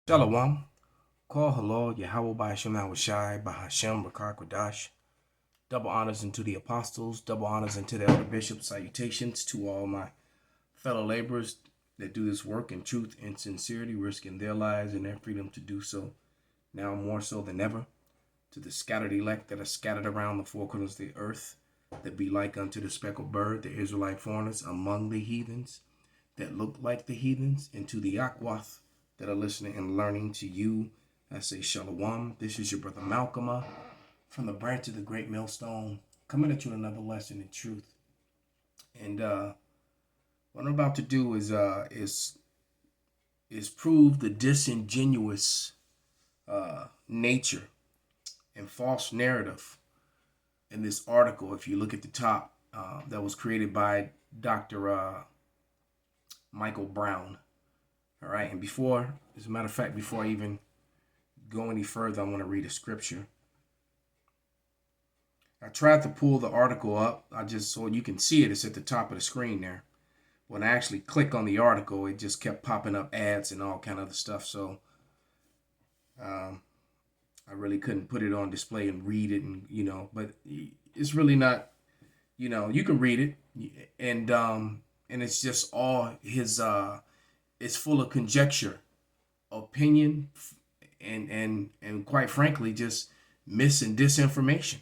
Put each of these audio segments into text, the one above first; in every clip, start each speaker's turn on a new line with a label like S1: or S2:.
S1: Shalom. Call hello, Yahweh by Hashem Shai by Hashem Rakar Kodash. Double honors unto the apostles, double honors unto the elder bishops. Salutations to all my fellow laborers that do this work in truth and sincerity, risking their lives and their freedom to do so, now more so than ever. To the scattered elect that are scattered around the four corners of the earth, that be like unto the speckled bird, the Israelite foreigners among the heathens, that look like the heathens, and to the Akwath that are listening and learning, to you, I say Shalom. This is your brother Malcolm from the branch of the great millstone, coming at you with another lesson in truth. And what I'm about to do is prove the disingenuous nature and false narrative in this article. If you look at the top, that was created by Dr. Michael Brown. All right, and as a matter of fact, before I even go any further, I want to read a scripture. I tried to pull the article up, so you can see it. It's at the top of the screen there. When I actually click on the article, it just kept popping up ads and all kind of other stuff. So I really couldn't put it on display and read it, and but it's really not, you can read it, and it's just all his. It's full of conjecture, opinion, and quite frankly, just mis and disinformation.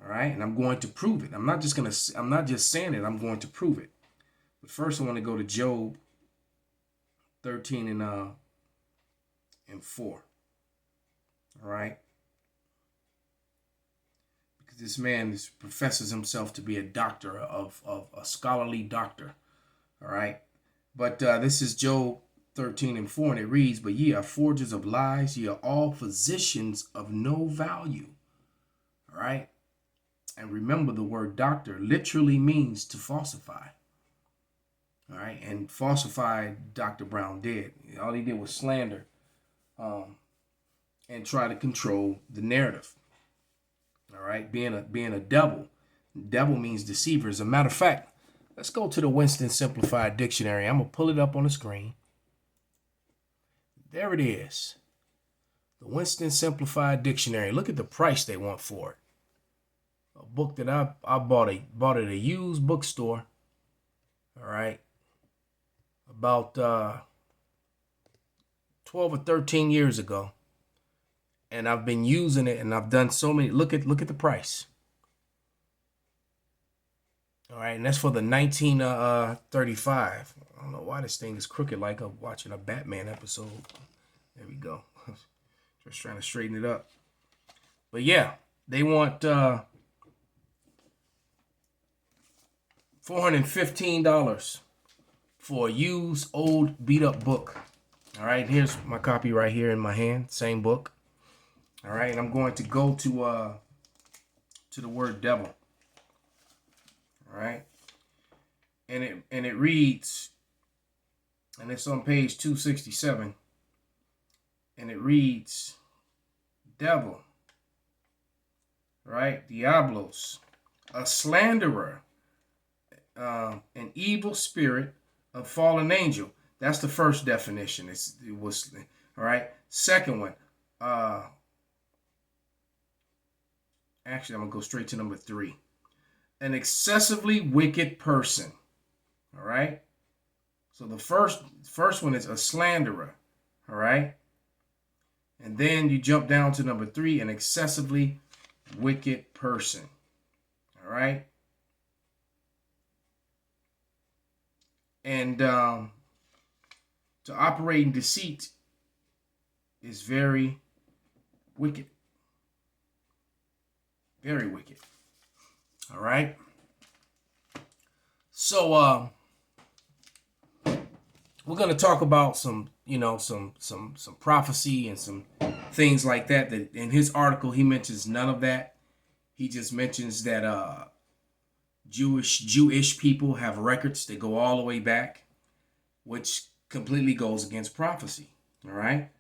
S1: All right, and I'm going to prove it. I'm not just saying it. I'm going to prove it. But first, I want to go to Job 13 and 4. All right, because this man professes himself to be a doctor of a scholarly doctor. All right. But this is Job 13 and 4, and it reads, "But ye are forgers of lies, ye are all physicians of no value." All right? And remember, the word doctor literally means to falsify. All right? And falsify, Dr. Brown did. All he did was slander and try to control the narrative. All right? Being a devil. Devil means deceiver. As a matter of fact, let's go to the Winston Simplified Dictionary. I'm going to pull it up on the screen. There it is. The Winston Simplified Dictionary. Look at the price they want for it. A book that I bought at a used bookstore. All right. About 12 or 13 years ago. And I've been using it, and I've done so many. Look at the price. All right, and that's for the 1935. I don't know why this thing is crooked like I'm watching a Batman episode. There we go. Just trying to straighten it up. But yeah, they want $415 for a used, old, beat-up book. All right, here's my copy right here in my hand. Same book. All right, and I'm going to go to the word devil. All right, and it reads, and it's on page 267, and it reads, devil, right? Diablos, a slanderer, an evil spirit, a fallen angel. That's the first definition. It was all right. Second one, actually, I'm gonna go straight to number 3. An excessively wicked person. All right. So the first one is a slanderer. All right. And then you jump down to number 3, an excessively wicked person. All right. And to operate in deceit is very wicked. Very wicked. All right. So we're going to talk about some prophecy and some things like that. That in his article he mentions none of that. He just mentions that Jewish people have records that go all the way back, which completely goes against prophecy. All right.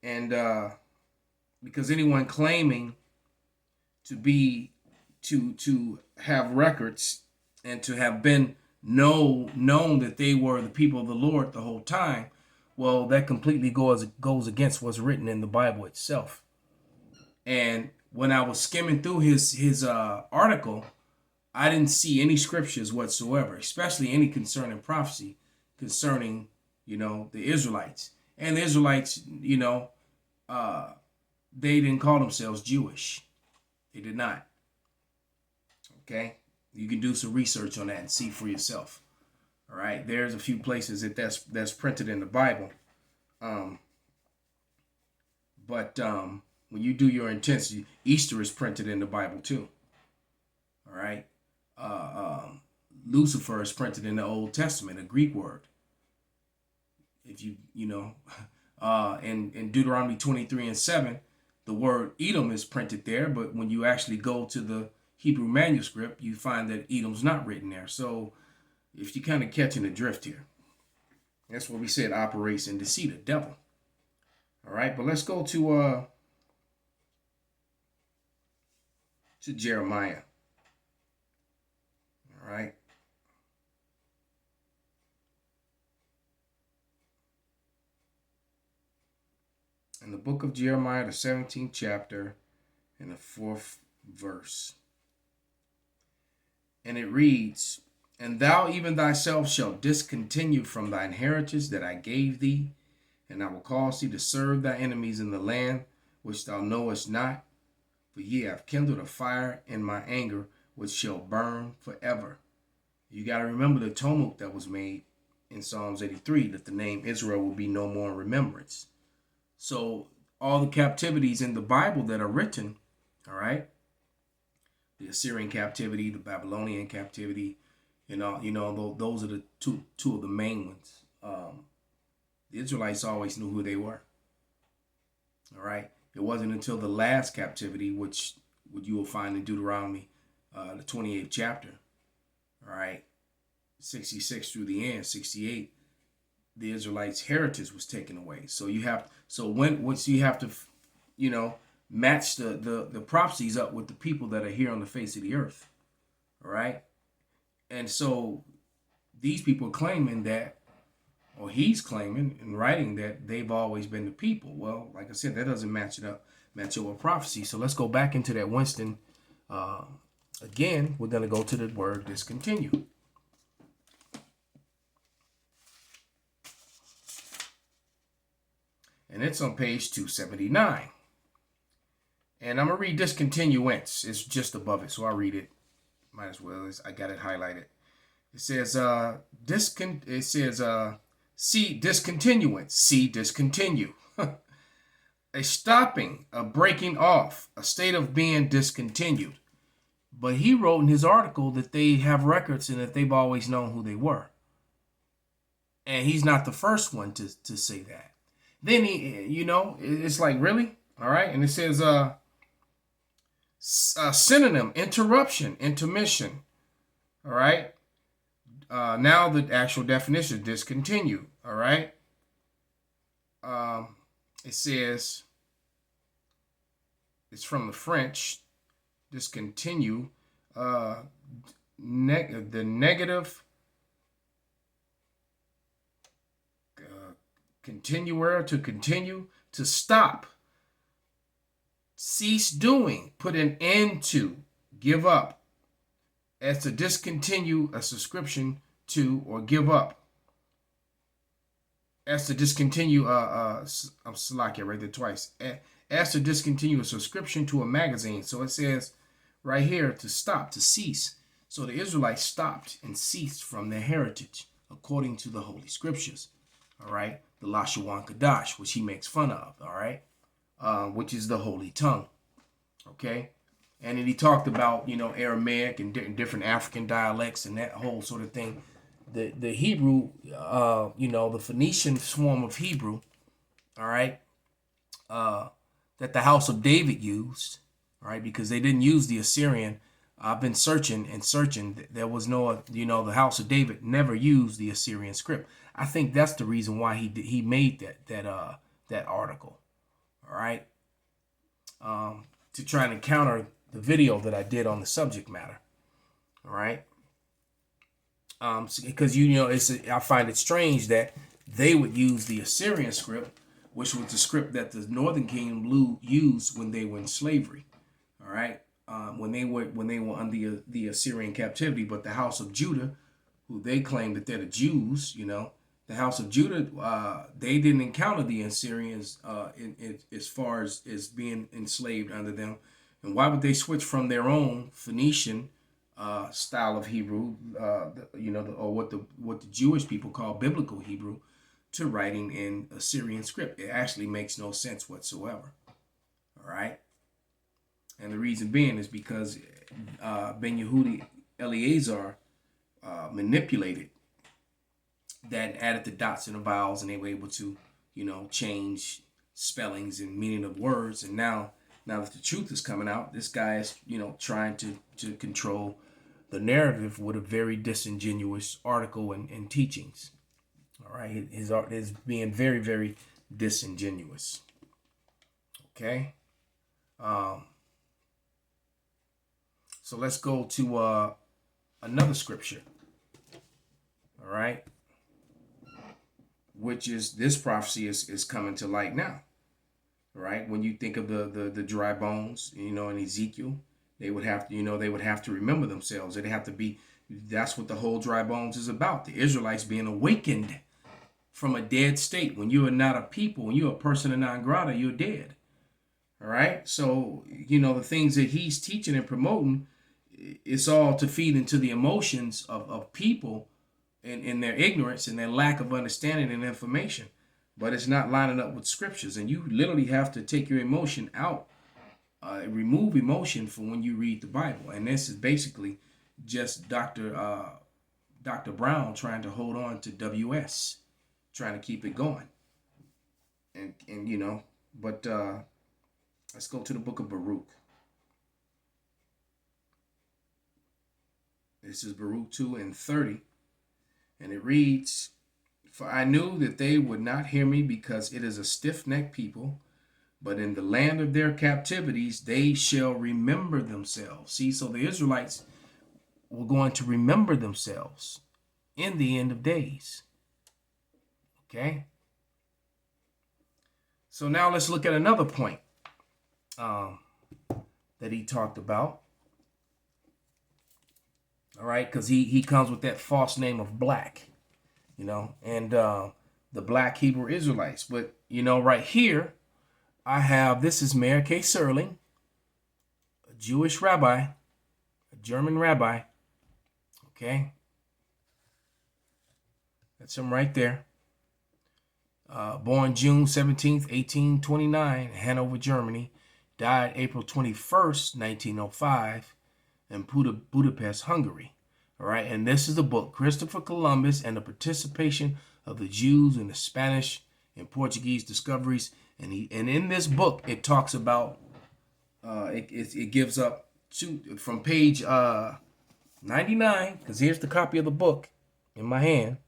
S1: And because anyone claiming to have records and to have been known that they were the people of the Lord the whole time Well, that completely goes against what's written in the Bible itself. And when I was skimming through his article, I didn't see any scriptures whatsoever, especially any concerning prophecy concerning, the Israelites. And the Israelites, they didn't call themselves Jewish. They did not. Okay? You can do some research on that and see for yourself. All right? There's a few places that's printed in the Bible. But when you do your intensity, Easter is printed in the Bible too. All right? Lucifer is printed in the Old Testament, a Greek word. If in Deuteronomy 23:7, the word Edom is printed there, but when you actually go to the Hebrew manuscript, you find that Edom's not written there. So if you're kind of catching the drift here, that's what we said operates in deceit, the devil. All right, but let's go to Jeremiah. All right. In the book of Jeremiah, the 17th chapter, and the 4th verse. And it reads, "And thou even thyself shalt discontinue from thine heritage that I gave thee, and I will cause thee to serve thy enemies in the land which thou knowest not, for ye have kindled a fire in my anger, which shall burn forever." You got to remember the tumult that was made in Psalms 83, that the name Israel will be no more in remembrance. So all the captivities in the Bible that are written, all right, the Assyrian captivity, the Babylonian captivity, those are the two of the main ones. The Israelites always knew who they were. All right. It wasn't until the last captivity, which you will find in Deuteronomy, the 28th chapter, all right, 66 through the end, 68, the Israelites' heritage was taken away. So you have to, match the prophecies up with the people that are here on the face of the earth. All right. And so these people are claiming that, or he's claiming in writing that they've always been the people. Well, like I said, that doesn't match up with prophecy. So let's go back into that Winston. Again, we're going to go to the word discontinue. And it's on page 279. And I'm going to read discontinuance. It's just above it, so I'll read it. Might as well. I got it highlighted. It says, see discontinuance, see discontinue. A stopping, a breaking off, a state of being discontinued. But he wrote in his article that they have records and that they've always known who they were. And he's not the first one to say that. Then it's like, really? All right. And it says, synonym, interruption, intermission. All right. Now the actual definition, discontinue. All right. It says, it's from the French, discontinue, the negative, continuer, to continue, to stop, cease doing, put an end to, give up, as to discontinue a subscription to or give up. As to discontinue, I'm Salakia right there twice. As to discontinue a subscription to a magazine. So it says right here to stop, to cease. So the Israelites stopped and ceased from their heritage according to the Holy Scriptures. All right. The Lashawan Kadash, which he makes fun of. All right. Which is the Holy Tongue. Okay. And then he talked about, Aramaic and different African dialects and that whole sort of thing. The Hebrew, the Phoenician form of Hebrew, all right, that the house of David used, all right, because they didn't use the Assyrian. I've been searching. There was no, the house of David never used the Assyrian script. I think that's the reason why he made that article, all right, to try and counter the video that I did on the subject matter, all right. Because I find it strange that they would use the Assyrian script, which was the script that the Northern Kingdom used when they were in slavery. All right, when they were under the Assyrian captivity. But the house of Judah, who they claim that they're the Jews, the house of Judah, they didn't encounter the Assyrians as far as being enslaved under them. And why would they switch from their own Phoenician style of Hebrew, or what the Jewish people call biblical Hebrew, to writing in Assyrian script? It actually makes no sense whatsoever. All right. And the reason being is because Ben Yehudi Eleazar manipulated that, added the dots and the vowels, and they were able to, change spellings and meaning of words. And now that the truth is coming out, this guy is, trying to control the narrative with a very disingenuous article and teachings. All right, his art is being very, very disingenuous. Okay. So let's go to another scripture. All right. Which is, this prophecy is coming to light now. All right. When you think of the dry bones, in Ezekiel, they would have to remember themselves. They'd have to be, that's what the whole dry bones is about. The Israelites being awakened from a dead state. When you are not a people, when you're a persona non grata, you're dead. All right. So, the things that he's teaching and promoting, it's all to feed into the emotions of people and their ignorance and their lack of understanding and information. But it's not lining up with scriptures. And you literally have to take your emotion out, remove emotion from when you read the Bible. And this is basically just Dr. Brown trying to hold on to WS, trying to keep it going. And but let's go to the book of Baruch. This is Baruch 2:30. And it reads, "For I knew that they would not hear me, because it is a stiff-necked people, but in the land of their captivities they shall remember themselves." See, so the Israelites were going to remember themselves in the end of days. Okay? So now let's look at another point that he talked about. All right, because he comes with that false name of black, and the black Hebrew Israelites. But, right here, I have, this is Mayor K. Serling, a Jewish rabbi, a German rabbi. Okay. That's him right there. Born June 17th, 1829, Hanover, Germany. Died April 21st, 1905. In Budapest, Hungary. All right, and this is the book, Christopher Columbus and the Participation of the Jews in the Spanish and Portuguese Discoveries. And in this book, it talks about, it gives up from page 99, because here's the copy of the book in my hand.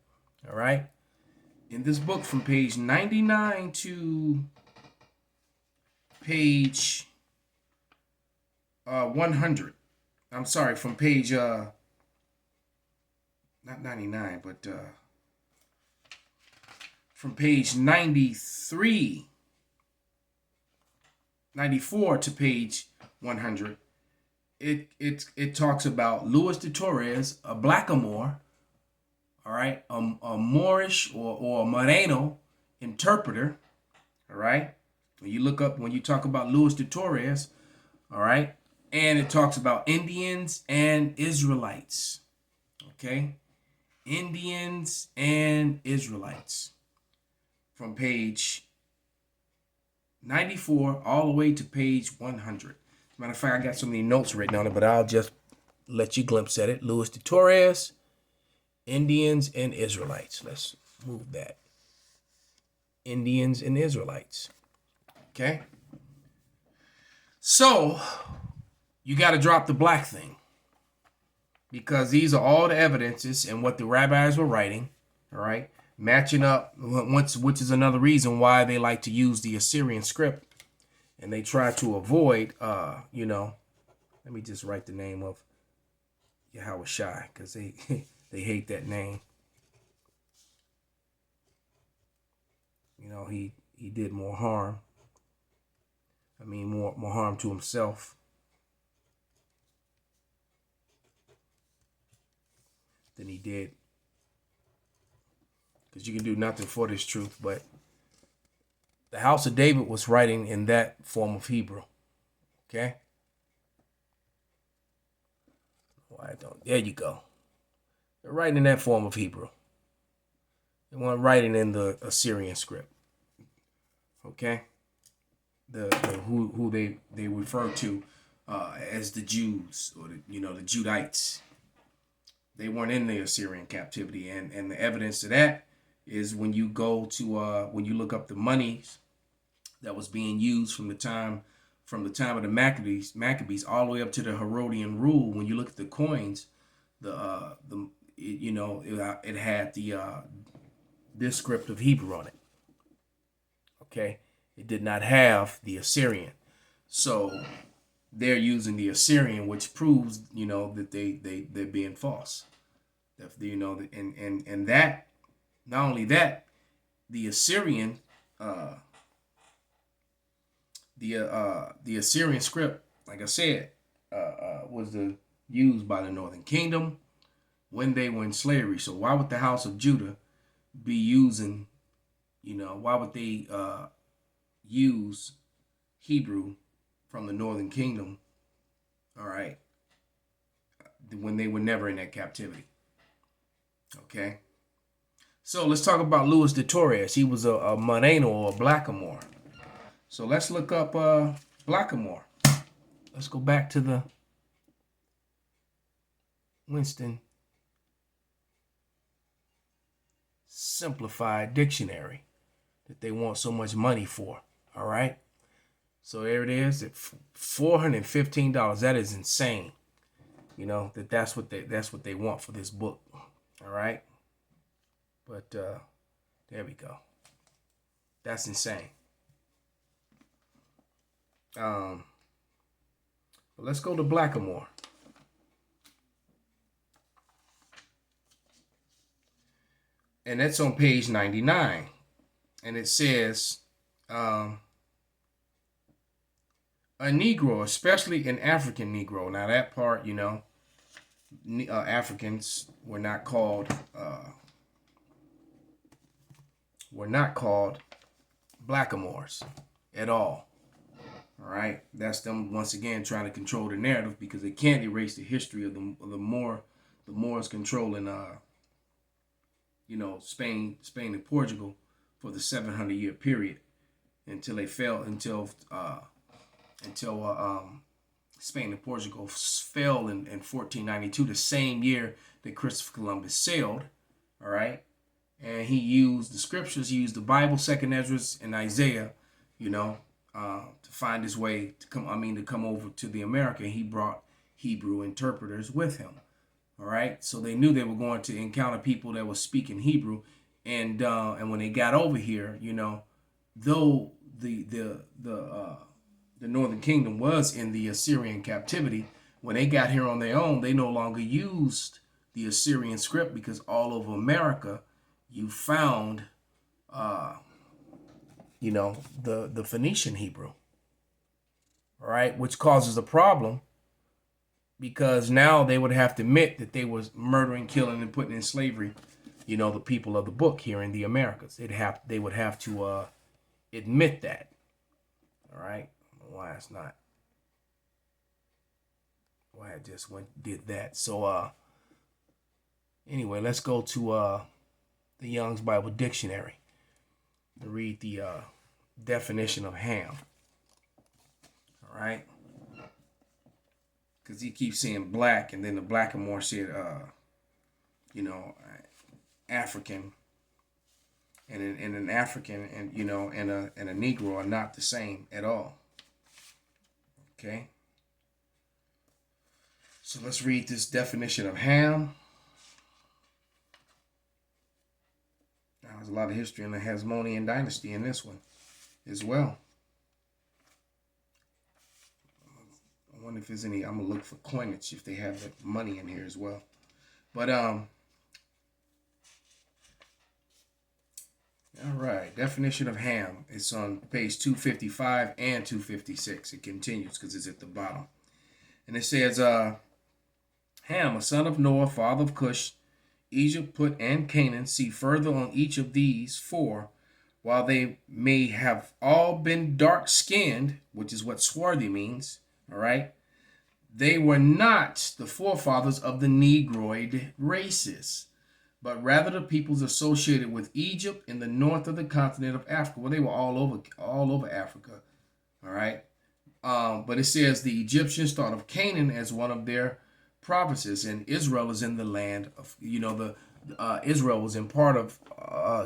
S1: All right, in this book, from page 99 to page 100. I'm sorry, from page, not 99, but from page 94 to page 100, it talks about Luis de Torres, a blackamoor, all right, a Moorish or a Moreno interpreter, all right. When you talk about Luis de Torres, all right. And it talks about Indians and Israelites. Okay? Indians and Israelites. From page 94 all the way to page 100. As a matter of fact, I got so many notes written on it, but I'll just let you glimpse at it. Luis de Torres, Indians and Israelites. Let's move that. Indians and Israelites. Okay? So, you got to drop the black thing, because these are all the evidences and what the rabbis were writing, all right, matching up, which is another reason why they like to use the Assyrian script, and they try to avoid, let me just write the name of Yahweh Shai, because they hate that name. he did more harm. More harm to himself than he did. Because you can do nothing for this truth, but the house of David was writing in that form of Hebrew. Okay? Why don't? There you go. They're writing in that form of Hebrew. They weren't writing in the Assyrian script. Okay? Who they refer to as the Jews, or the Judites. They weren't in the Assyrian captivity, and the evidence of that is when you go to when you look up the monies that was being used from the time of the Maccabees all the way up to the Herodian rule. When you look at the coins, it had this script of Hebrew on it. Okay, it did not have the Assyrian, so they're using the Assyrian, which proves that they're being false. And that, not only that, the Assyrian the Assyrian script, like I said, was used by the Northern Kingdom when they were in slavery. So why would the house of Judah be using, why would they use Hebrew from the Northern Kingdom, all right, when they were never in that captivity? Okay. So let's talk about Louis de Torres. He was a Moreno or a Blackamoor. So let's look up Blackamoor. Let's go back to the Winston Simplified Dictionary that they want so much money for. All right. So there it is at $415. That is insane. That's what they want for this book. All right. But there we go. That's insane. But let's go to Blackamoor. And that's on page 99. And it says, a Negro, especially an African Negro. Now that part, Africans were not called Blackamoors at all. All right, that's them once again trying to control the narrative because they can't erase the history of the Moors controlling Spain and Portugal for the 700-year period until they fell until Spain and Portugal fell in 1492, the same year that Christopher Columbus sailed. All right, and he used the scriptures. He used the Bible, Second Esdras, and Isaiah, to find his way to come over to the America. He brought Hebrew interpreters with him. All right, so they knew they were going to encounter people that were speaking Hebrew, and when they got over here, though the Northern Kingdom was in the Assyrian captivity, when they got here on their own, they no longer used the Assyrian script because all over America, you found, the Phoenician Hebrew. All right, which causes a problem because now they would have to admit that they was murdering, killing, and putting in slavery, the people of the book here in the Americas. They would have to admit that. All right, why it's not? Why I just did that? So anyway, let's go to the Young's Bible Dictionary to read the definition of ham. All right. Because he keeps saying black, and then the Blackamoor said, African, and an African, and a Negro are not the same at all. Okay. So let's read this definition of ham. Now, there's a lot of history in the Hasmonean dynasty in this one as well. I wonder if there's any. I'm gonna look for coinage if they have the money in here as well. But All right. Definition of Ham. It's on page 255 and 256. It continues because it's at the bottom. And it says, Ham, a son of Noah, father of Cush, Egypt, Put, and Canaan. See further on each of these four. While they may have all been dark-skinned, which is what swarthy means, all right, they were not the forefathers of the Negroid races, but rather the peoples associated with Egypt in the north of the continent of Africa. Well, they were all over Africa, all right. But it says the Egyptians thought of Canaan as one of their provinces, and Israel is in the land of, Israel was in part of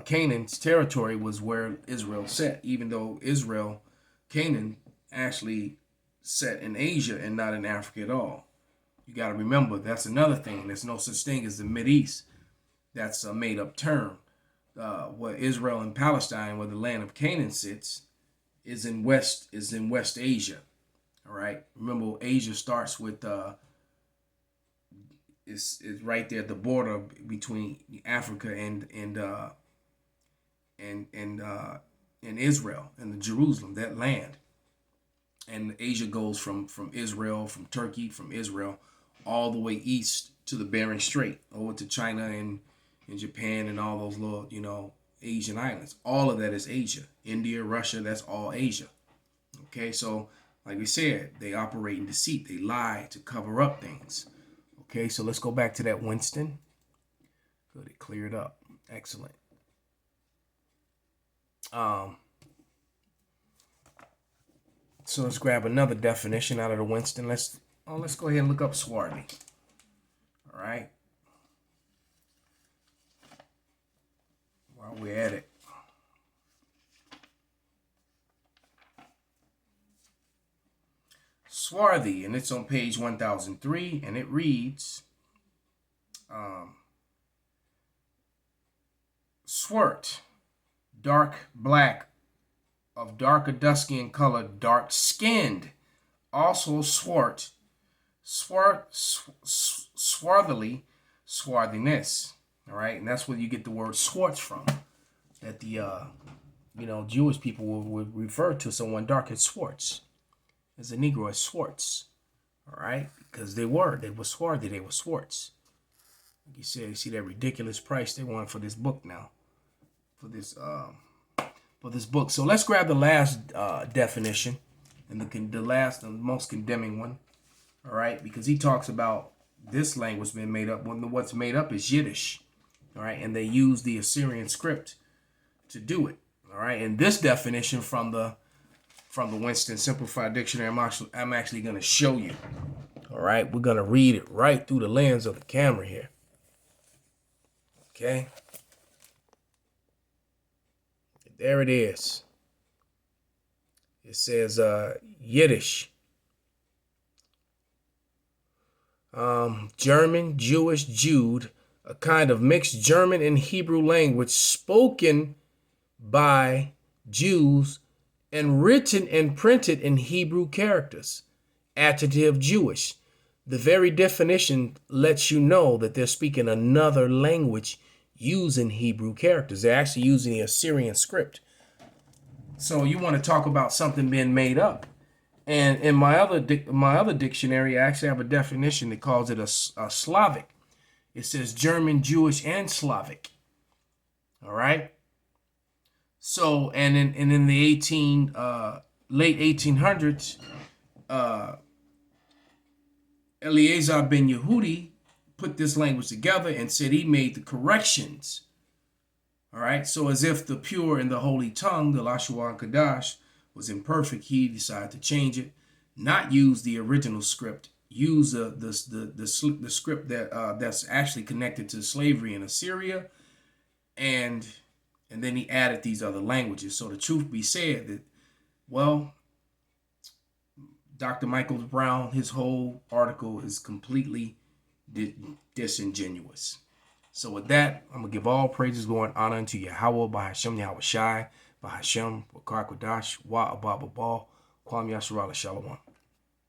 S1: Canaan's territory was where Israel sat, even though Canaan actually set in Asia and not in Africa at all. You got to remember, that's another thing. There's no such thing as the Mideast. That's a made-up term. Where Israel and Palestine, where the land of Canaan sits, is in West Asia. All right. Remember, Asia starts with is right there at the border between Africa and Israel and the Jerusalem, that land. And Asia goes from Israel, from Turkey, from Israel, all the way east to the Bering Strait, over to China and Japan and all those little, Asian islands. All of that is Asia. India, Russia, that's all Asia. Okay, so like we said, they operate in deceit. They lie to cover up things. Okay, so let's go back to that Winston. Good, it cleared up. Excellent. So let's grab another definition out of the Winston. Let's go ahead and look up swarthy. All right. While we're at it. Swarthy, and it's on page 1003, and it reads, swart, dark black, of darker dusky in color, dark skinned. Also swart, swarthily, swarthiness. All right, and that's where you get the word swartz from. That the Jewish people would refer to someone dark as swartz, as a Negro as swartz. All right, because they were swarthy, they were swartz. Like you said, you see that ridiculous price they want for this book now, for this book. So let's grab the last definition, and the last and most condemning one. All right, because he talks about this language being made up. When what's made up is Yiddish. All right, and they use the Assyrian script to do it. All right, and this definition from the Winston Simplified Dictionary, I'm actually going to show you. All right, we're going to read it right through the lens of the camera here. Okay. There it is. It says Yiddish. German, Jewish, Jude, a kind of mixed German and Hebrew language spoken by Jews and written and printed in Hebrew characters. Adjective Jewish. The very definition lets you know that they're speaking another language using Hebrew characters. They're actually using the Assyrian script. So you want to talk about something being made up. And in my other dictionary, I actually have a definition that calls it a Slavic. It says German, Jewish, and Slavic. All right. So, and in the late 1800s, Eliezer ben Yehudi put this language together and said he made the corrections. All right. So as if the pure and the holy tongue, the Lashua Kadash, was imperfect, he decided to change it, not use the original script, use the script that's actually connected to slavery in Assyria, and then he added these other languages. So the truth be said, that, well, Dr. Michael Brown, his whole article is completely disingenuous. So with that, I'm going to give all praises, glory, and honor unto Yahweh, Bahashem, Yahweh Shai, Bahashem, Wakar Kodash, Wa Abba Babal, Kwam Yasharala Shalom.